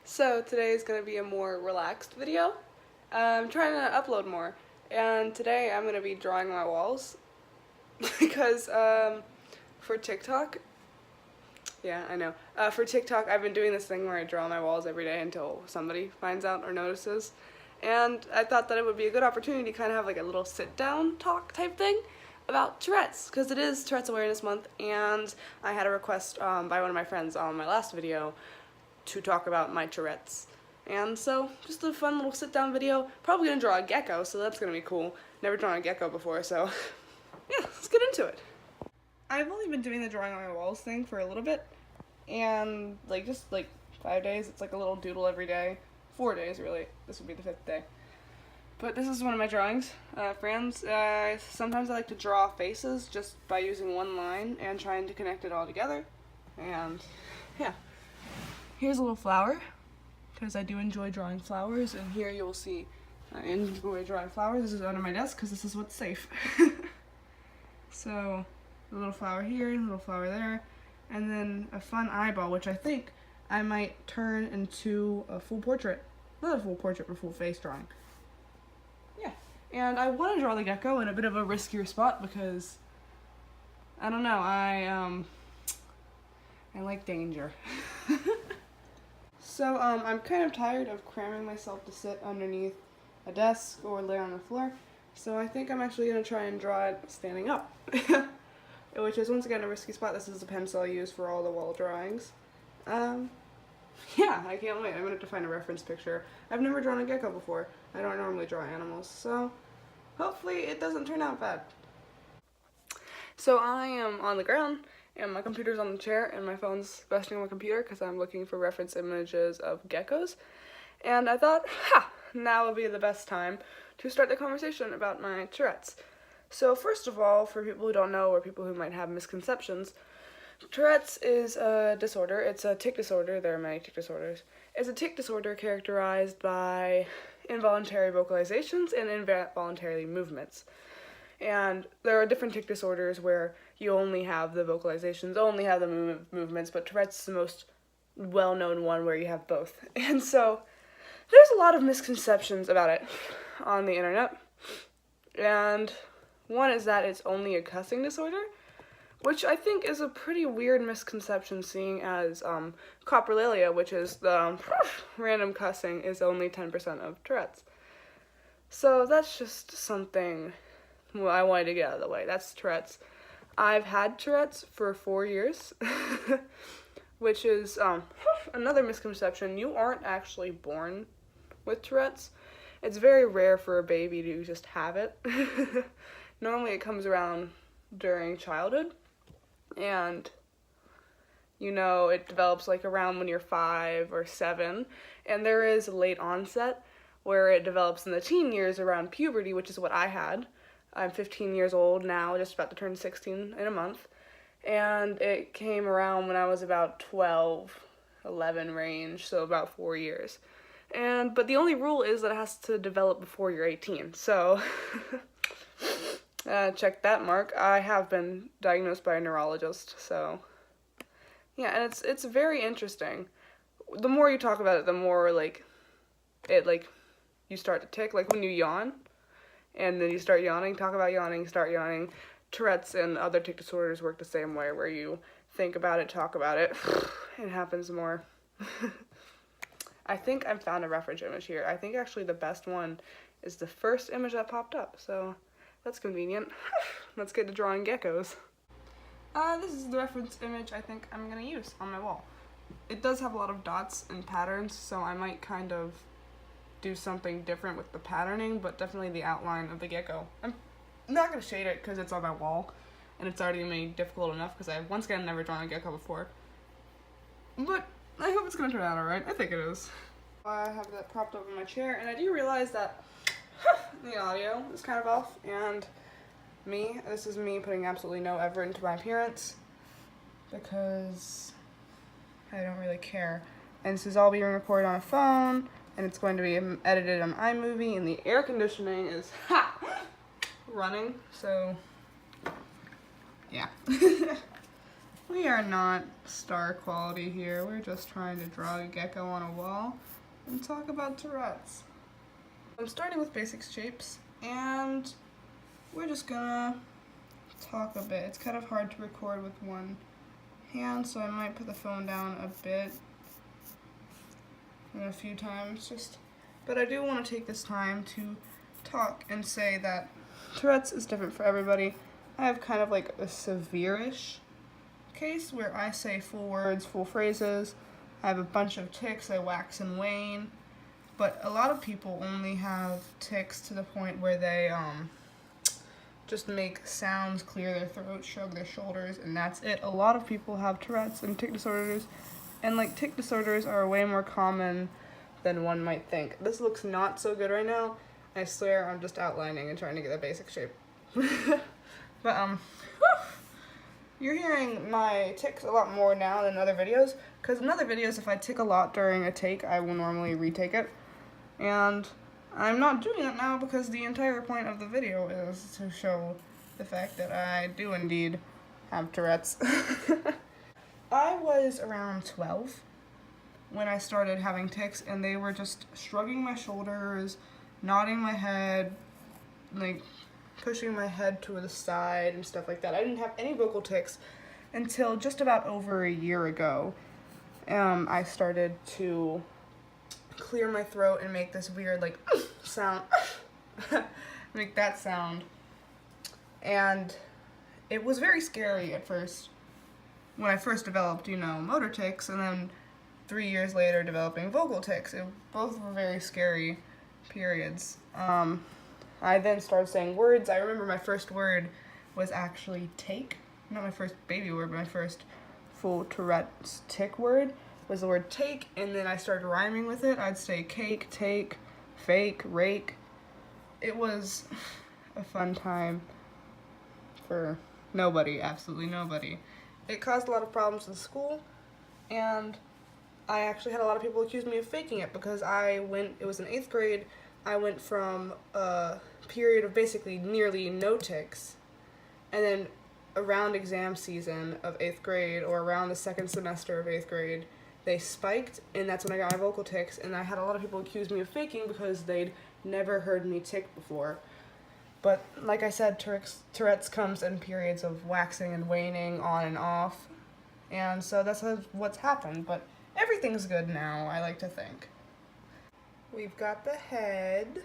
So today is going to be a more relaxed video. I'm trying to upload more, and today I'm going to be drawing my walls because for TikTok, yeah, I know. For TikTok, I've been doing this thing where I draw my walls every day until somebody finds out or notices. And I thought that it would be a good opportunity to kind of have like a little sit-down talk type thing about Tourette's, because it is Tourette's Awareness Month, and I had a request by one of my friends on my last video to talk about my Tourette's. And so, just a fun little sit-down video. Probably gonna draw a gecko, so that's gonna be cool. Never drawn a gecko before, so yeah, let's get into it. I've only been doing the drawing on my walls thing for a little bit, and just 5 days. It's like a little doodle every day. 4 days, really. This would be the 5th day. But this is one of my drawings. Friends, sometimes I like to draw faces just by using one line and trying to connect it all together. And yeah. Here's a little flower, because I do enjoy drawing flowers, and here you'll see I enjoy drawing flowers. This is under my desk because this is what's safe. So, a little flower here, a little flower there, and then a fun eyeball, which I think I might turn into a full portrait. Not a full portrait, but full face drawing. Yeah, and I want to draw the gecko in a bit of a riskier spot because, I don't know, I like danger. So, I'm kind of tired of cramming myself to sit underneath a desk or lay on the floor, so I think I'm actually going to try and draw it standing up, which is once again a risky spot. This is the pencil I use for all the wall drawings. Yeah, I can't wait. I'm going to have to find a reference picture. I've never drawn a gecko before. I don't normally draw animals, so hopefully it doesn't turn out bad. So I am on the ground, and my computer's on the chair, and my phone's resting on my computer because I'm looking for reference images of geckos. And I thought, now would be the best time to start the conversation about my Tourette's. So first of all, for people who don't know or people who might have misconceptions, Tourette's is a disorder. It's a tic disorder. There are many tic disorders. It's a tic disorder characterized by involuntary vocalizations and involuntary movements. And there are different tic disorders where you only have the vocalizations, only have the movements, but Tourette's is the most well-known one where you have both. And so there's a lot of misconceptions about it on the internet. And one is that it's only a cussing disorder, which I think is a pretty weird misconception, seeing as coprolalia, which is the random cussing, is only 10% of Tourette's. So that's just something I wanted to get out of the way. That's Tourette's. I've had Tourette's for 4 years, which is another misconception. You aren't actually born with Tourette's. It's very rare for a baby to just have it. Normally it comes around during childhood, and it develops around when you're 5 or 7, and there is late onset where it develops in the teen years around puberty, which is what I had. I'm 15 years old now, just about to turn 16 in a month, and it came around when I was about 12, 11 range, so about 4 years. But the only rule is that it has to develop before you're 18, so check that mark. I have been diagnosed by a neurologist, so yeah, and it's very interesting. The more you talk about it, the more you start to tick, when you yawn. And then you start yawning, talk about yawning, start yawning. Tourette's and other tic disorders work the same way, where you think about it, talk about it, it happens more. I think I've found a reference image here. I think actually the best one is the first image that popped up, so that's convenient. Let's get to drawing geckos. This is the reference image I think I'm going to use on my wall. It does have a lot of dots and patterns, so I might kind of do something different with the patterning, but definitely the outline of the gecko. I'm not going to shade it because it's on my wall, and it's already made difficult enough because I've once again never drawn a gecko before. But I hope it's going to turn out alright. I think it is. I have that propped up in my chair, and I do realize that the audio is kind of off, and this is me putting absolutely no effort into my appearance because I don't really care. And this is all being recorded on a phone, and it's going to be edited on iMovie, and the air conditioning is running, so yeah. We are not star quality here. We're just trying to draw a gecko on a wall and talk about Tourette's. I'm starting with basic shapes, and we're just gonna talk a bit. It's kind of hard to record with one hand, so I might put the phone down a bit and a few times, but I do want to take this time to talk and say that Tourette's is different for everybody. I have kind of like a severe-ish case where I say full words, full phrases. I have a bunch of tics, I wax and wane, but a lot of people only have tics to the point where they just make sounds, clear their throat, shrug their shoulders, and that's it. A lot of people have Tourette's and tic disorders, and like tic disorders are way more common than one might think. This looks not so good right now. I swear I'm just outlining and trying to get a basic shape. But you're hearing my tics a lot more now than other videos, because in other videos if I tic a lot during a take, I will normally retake it. And I'm not doing it now because the entire point of the video is to show the fact that I do indeed have Tourette's. I was around 12 when I started having tics, and they were just shrugging my shoulders, nodding my head, like pushing my head to the side and stuff like that. I didn't have any vocal tics until just about over a year ago. I started to clear my throat and make this weird like sound, make that sound, and it was very scary at first when I first developed, motor tics, and then 3 years later developing vocal tics. Both were very scary periods. I then started saying words. I remember my first word was actually take. Not my first baby word, but my first full Tourette's tic word was the word take, and then I started rhyming with it. I'd say cake, take, fake, rake. It was a fun time for nobody, absolutely nobody. It caused a lot of problems in school, and I actually had a lot of people accuse me of faking it because it was in 8th grade, I went from a period of basically nearly no tics, and then around exam season of 8th grade, or around the second semester of 8th grade, they spiked, and that's when I got my vocal tics, and I had a lot of people accuse me of faking because they'd never heard me tic before. But like I said, Tourette's comes in periods of waxing and waning, on and off, and so that's what's happened, but everything's good now, I like to think. We've got the head.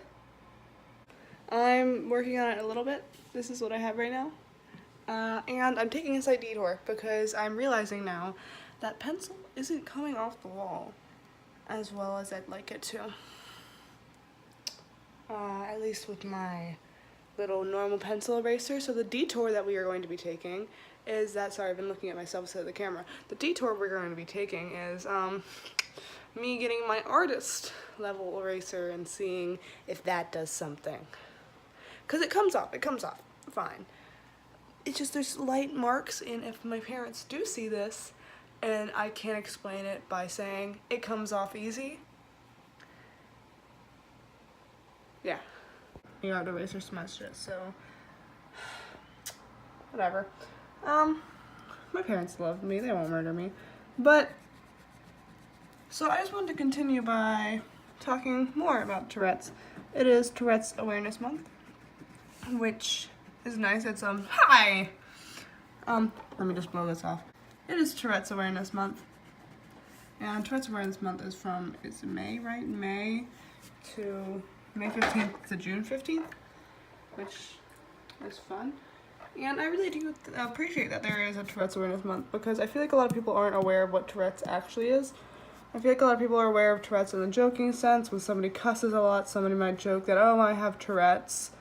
I'm working on it a little bit. This is what I have right now. And I'm taking a slight detour because I'm realizing now that pencil isn't coming off the wall as well as I'd like it to. At least with my little normal pencil eraser. So the detour that we are going to be taking is that, sorry, I've been looking at myself instead of the camera. The detour we're going to be taking is me getting my artist level eraser and seeing if that does something. Because it comes off, fine. It's just there's light marks, and if my parents do see this, and I can't explain it by saying it comes off easy. Yeah. The art eraser smudged it, so whatever. My parents love me, they won't murder me. But so I just wanted to continue by talking more about Tourette's. It is Tourette's Awareness Month, which is nice. It's hi. Let me just blow this off. It is Tourette's Awareness Month, and Tourette's Awareness Month is from, it's May, right? May 15th to June 15th, which is fun. And I really do appreciate that there is a Tourette's Awareness Month, because I feel like a lot of people aren't aware of what Tourette's actually is. I feel like a lot of people are aware of Tourette's in the joking sense. When somebody cusses a lot, somebody might joke that, oh, I have Tourette's.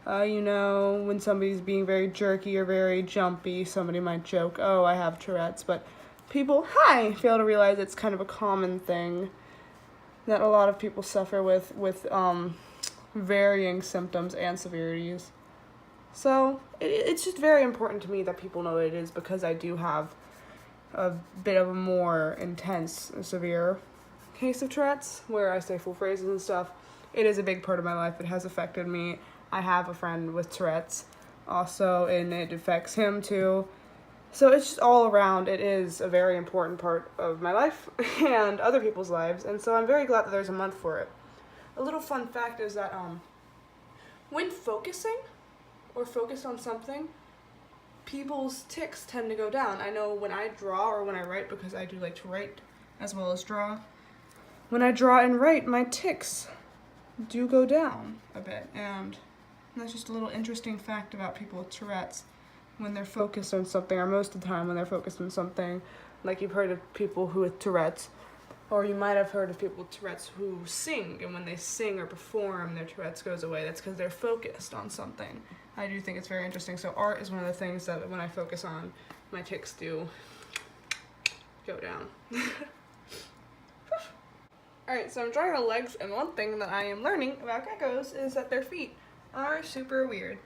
When somebody's being very jerky or very jumpy, somebody might joke, oh, I have Tourette's. But people, fail to realize it's kind of a common thing that a lot of people suffer with varying symptoms and severities. So it's just very important to me that people know what it is, because I do have a bit of a more intense, severe case of Tourette's, where I say full phrases and stuff. It is a big part of my life. It has affected me. I have a friend with Tourette's also, and it affects him too. So it's just all around, it is a very important part of my life and other people's lives, and so I'm very glad that there's a month for it. A little fun fact is that when focusing or focused on something, people's tics tend to go down. I know when I draw or when I write, because I do like to write as well as draw, when I draw and write, my tics do go down a bit, and that's just a little interesting fact about people with Tourette's. When they're focused on something, or most of the time when they're focused on something, like you've heard of people who with Tourette's, or you might have heard of people with Tourette's who sing, and when they sing or perform, their Tourette's goes away. That's because they're focused on something. I do think it's very interesting. So art is one of the things that when I focus on, my tics do go down. Alright, so I'm drawing the legs, and one thing that I am learning about geckos is that their feet are super weird.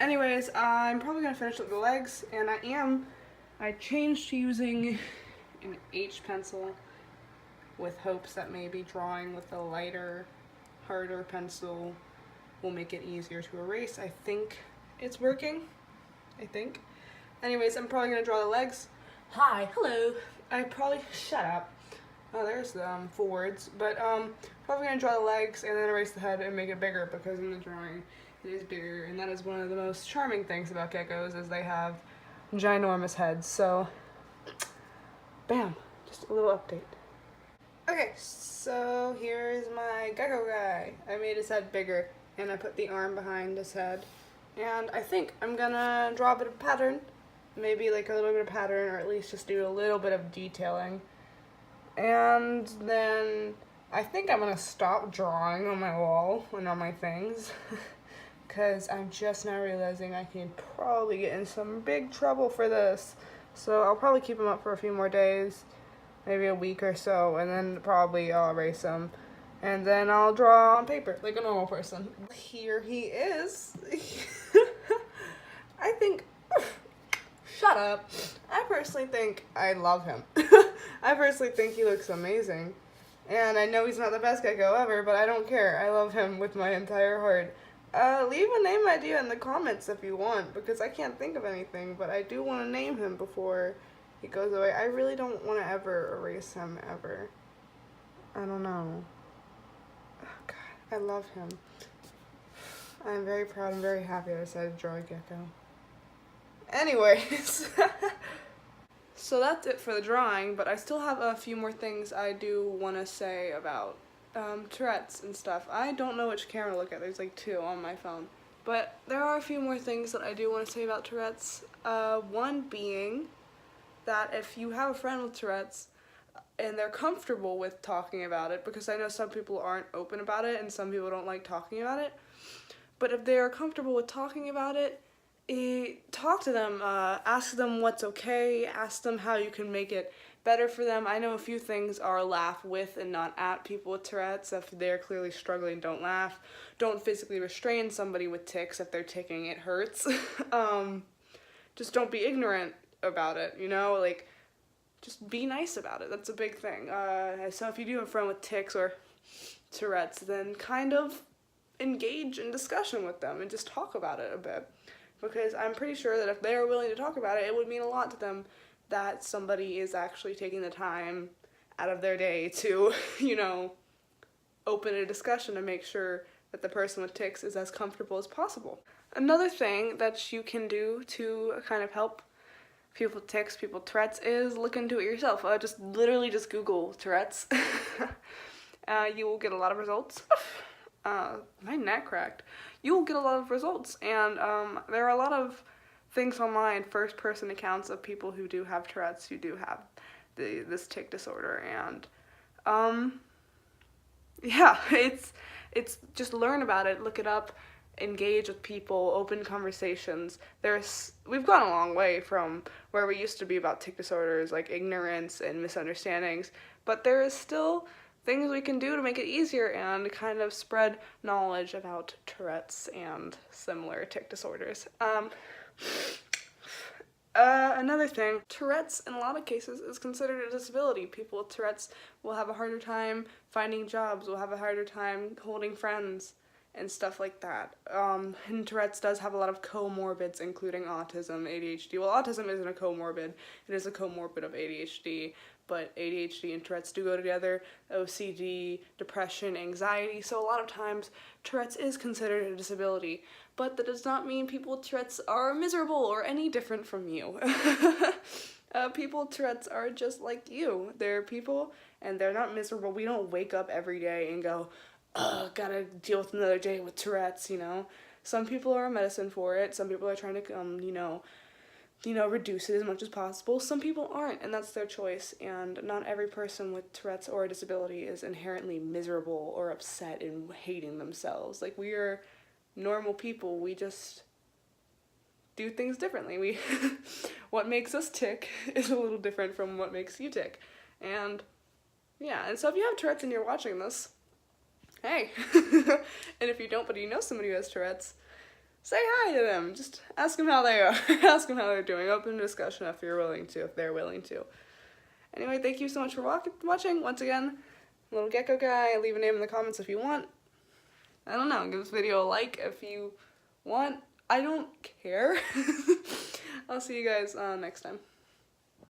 Anyways, I'm probably going to finish with the legs, and I changed to using an H pencil with hopes that maybe drawing with a lighter, harder pencil will make it easier to erase. I think it's working. I think. Anyways, I'm probably going to draw the legs. Hi, hello. Shut up. Oh, there's the forwards. But probably going to draw the legs and then erase the head and make it bigger, because in the drawing it is bigger, and that is one of the most charming things about geckos, is they have ginormous heads. So, bam, just a little update. Okay, so here's my gecko guy. I made his head bigger, and I put the arm behind his head. And I think I'm gonna draw a bit of pattern, maybe like a little bit of pattern, or at least just do a little bit of detailing. And then I think I'm gonna stop drawing on my wall and on my things. Because I'm just now realizing I can probably get in some big trouble for this. So I'll probably keep them up for a few more days, maybe a week or so, and then probably I'll erase them. And then I'll draw on paper, like a normal person. Here he is. I think, shut up. I personally think I love him. I personally think he looks amazing. And I know he's not the best gecko ever, but I don't care. I love him with my entire heart. Leave a name idea in the comments if you want, because I can't think of anything, but I do want to name him before he goes away. I really don't want to ever erase him, ever. I don't know. Oh, God, I love him. I'm very proud and very happy I decided to draw a gecko. Anyways, so that's it for the drawing, but I still have a few more things I do want to say about Tourette's and stuff. I don't know which camera to look at. There's like two on my phone. But there are a few more things that I do want to say about Tourette's. One being that if you have a friend with Tourette's and they're comfortable with talking about it, because I know some people aren't open about it and some people don't like talking about it, but if they're comfortable with talking about it, talk to them, ask them what's okay, ask them how you can make it better for them. I know a few things are laugh with and not at people with Tourette's. If they're clearly struggling, don't laugh. Don't physically restrain somebody with tics. If they're ticking, it hurts. Just don't be ignorant about it, you know? Like, just be nice about it. That's a big thing. So if you do have a friend with tics or Tourette's, then kind of engage in discussion with them and just talk about it a bit. Because I'm pretty sure that if they are willing to talk about it, it would mean a lot to them that somebody is actually taking the time out of their day to, you know, open a discussion to make sure that the person with tics is as comfortable as possible. Another thing that you can do to kind of help people with tics, people with Tourette's, is look into it yourself. Literally just Google Tourette's. You will get a lot of results. My neck cracked. You will get a lot of results, and there are a lot of things online, first-person accounts of people who do have Tourette's, who do have this tic disorder, and yeah, it's just learn about it, look it up, engage with people, open conversations. We've gone a long way from where we used to be about tic disorders, like ignorance and misunderstandings, but there is still things we can do to make it easier and kind of spread knowledge about Tourette's and similar tic disorders. Another thing, Tourette's in a lot of cases is considered a disability. People with Tourette's will have a harder time finding jobs, will have a harder time holding friends, and stuff like that. And Tourette's does have a lot of comorbids, including autism, ADHD. Well, autism isn't a comorbid, it is a comorbid of ADHD, but ADHD and Tourette's do go together, OCD, depression, anxiety, so a lot of times Tourette's is considered a disability, but that does not mean people with Tourette's are miserable or any different from you. People with Tourette's are just like you. They're people, and they're not miserable. We don't wake up every day and go, oh, gotta deal with another day with Tourette's, you know? Some people are on medicine for it. Some people are trying to, reduce it as much as possible. Some people aren't, and that's their choice. And not every person with Tourette's or a disability is inherently miserable or upset and hating themselves. Like, we are normal people. We just do things differently. What makes us tick is a little different from what makes you tick. And yeah, and so if you have Tourette's and you're watching this, hey. And if you don't, but you know somebody who has Tourette's, say hi to them. Just ask them how they are. Ask them how they're doing. Open discussion if you're willing to, if they're willing to. Anyway, thank you so much for watching. Once again, little gecko guy. Leave a name in the comments if you want. I don't know. Give this video a like if you want. I don't care. I'll see you guys next time.